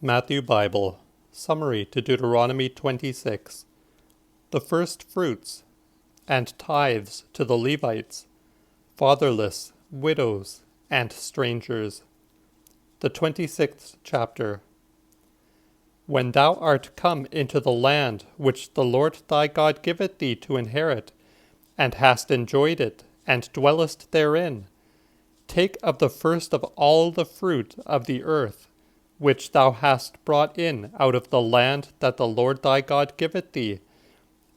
Matthew Bible, Summary to Deuteronomy 26. The first fruits and tithes to the Levites, fatherless, widows, and strangers. The 26th chapter. When thou art come into the land which the Lord thy God giveth thee to inherit, and hast enjoyed it, and dwellest therein, take of the first of all the fruit of the earth, which thou hast brought in out of the land that the Lord thy God giveth thee,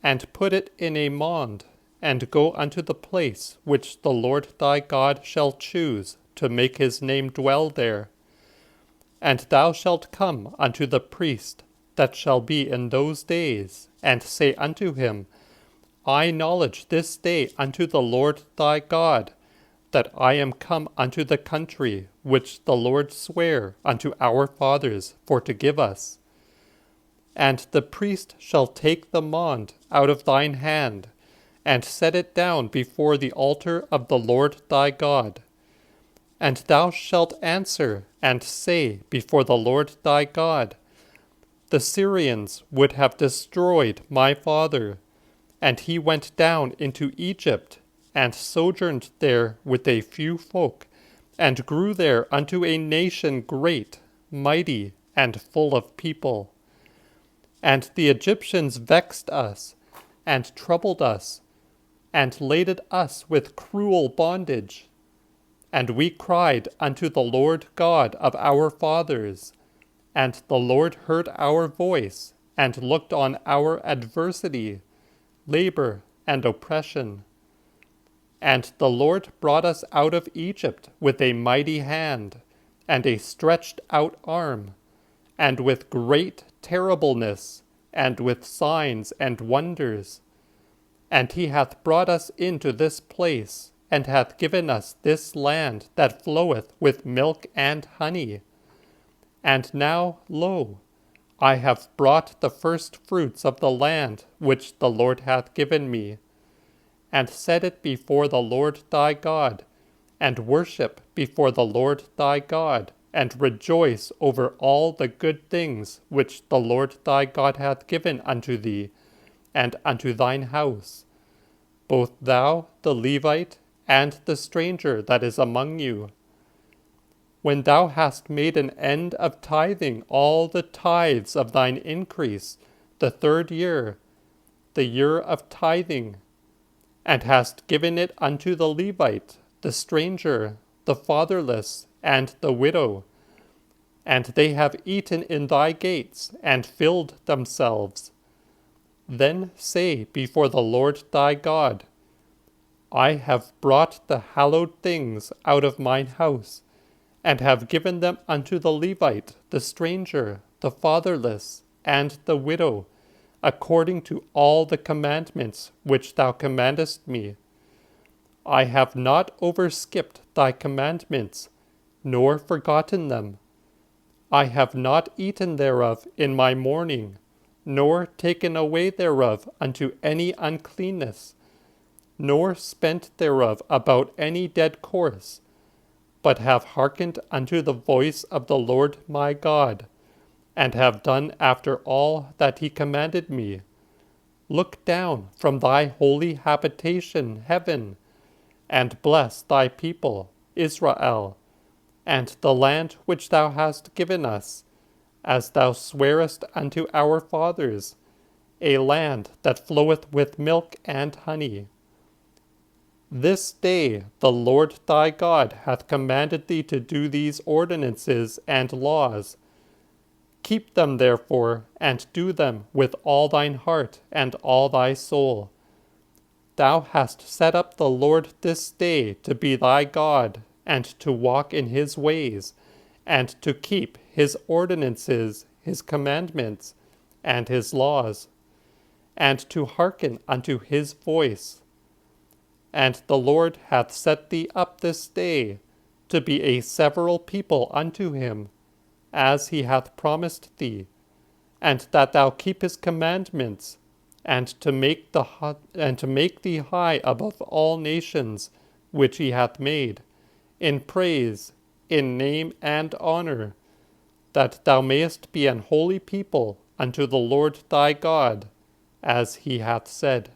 and put it in a mound, and go unto the place which the Lord thy God shall choose to make his name dwell there. And thou shalt come unto the priest that shall be in those days, and say unto him, I knowledge this day unto the Lord thy God, that I am come unto the country which the Lord sware unto our fathers for to give us. And the priest shall take the mound out of thine hand, and set it down before the altar of the Lord thy God. And thou shalt answer and say before the Lord thy God, the Syrians would have destroyed my father, and he went down into Egypt, and sojourned there with a few folk, and grew there unto a nation great, mighty, and full of people. And the Egyptians vexed us, and troubled us, and laded us with cruel bondage. And we cried unto the Lord God of our fathers, and the Lord heard our voice, and looked on our adversity, labor, and oppression. And the Lord brought us out of Egypt with a mighty hand, and a stretched out arm, and with great terribleness, and with signs and wonders. And he hath brought us into this place, and hath given us this land that floweth with milk and honey. And now, lo, I have brought the first fruits of the land which the Lord hath given me, and set it before the Lord thy God, and worship before the Lord thy God, and rejoice over all the good things which the Lord thy God hath given unto thee, and unto thine house, both thou, the Levite, and the stranger that is among you. When thou hast made an end of tithing all the tithes of thine increase, the third year, the year of tithing, and hast given it unto the Levite, the stranger, the fatherless, and the widow, and they have eaten in thy gates, and filled themselves, then say before the Lord thy God, I have brought the hallowed things out of mine house, and have given them unto the Levite, the stranger, the fatherless, and the widow, according to all the commandments which thou commandest me. I have not overskipped thy commandments, nor forgotten them. I have not eaten thereof in my mourning, nor taken away thereof unto any uncleanness, nor spent thereof about any dead course, but have hearkened unto the voice of the Lord my God, and have done after all that he commanded me. Look down from thy holy habitation, heaven, and bless thy people, Israel, and the land which thou hast given us, as thou swarest unto our fathers, a land that floweth with milk and honey. This day the Lord thy God hath commanded thee to do these ordinances and laws. Keep them therefore, and do them with all thine heart and all thy soul. Thou hast set up the Lord this day to be thy God, and to walk in his ways, and to keep his ordinances, his commandments, and his laws, and to hearken unto his voice. And the Lord hath set thee up this day to be a several people unto him, as he hath promised thee, and that thou keep his commandments, and to make thee high above all nations which he hath made, in praise, in name and honor, that thou mayest be an holy people unto the Lord thy God, as he hath said.